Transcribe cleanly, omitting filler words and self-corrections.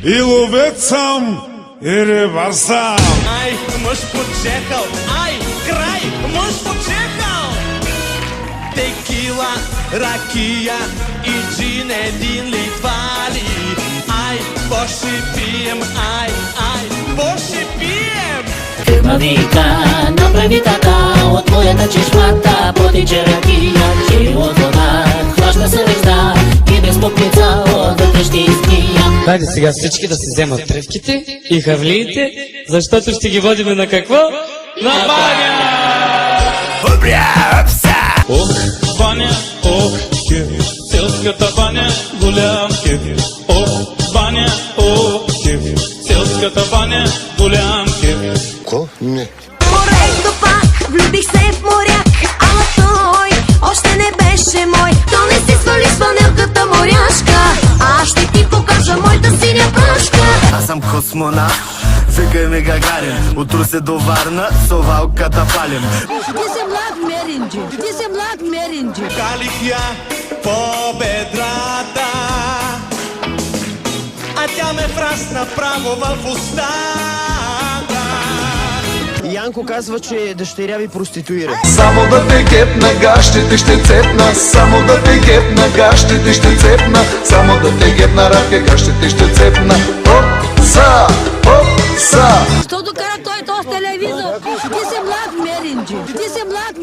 и ловец съм, и рибар съм. Ай, мъж почехал, ай, край, мъж почехал. Текила, ракия и джин един ли, два ли? Ай, ще пием, ай, ще пием. Фирма вика, направи така, от моята чешмата потича ракия. Чи от вода, хваща се вежда и без попница отвътре ще изгния. Хайде сега всички да си вземат тревките и хавлиите, защото ще ги водиме на какво? На баня! Ох, баня, ох, кеф, селската баня, голям кеф. Ох, баня, ох, кеф, селската баня, голям кеф. Ко? Не. Морето пак, влюбих се в моряк, ама той още не беше мой. То не си свали с фанелката моряшка, аз ще ти покажа моята синя пашка. Аз съм космонавт, викай ме Гагарин, от Русе до Варна, совалката палим. Ти си млад меринджи, ти си млад меринджи. Калих я по бедрата, а тя ме фрасна право в устата. Янко казва, че дъщеря ви проституира. Само да те гепна, гащите ще цепна. Само да те гепна, гащите ще цепна. Само да те гепна, рапя, гащите ще цепна. Хоп-са, хоп-са. Що докара той този телевизор? Ти си млад меринджи, ти си млад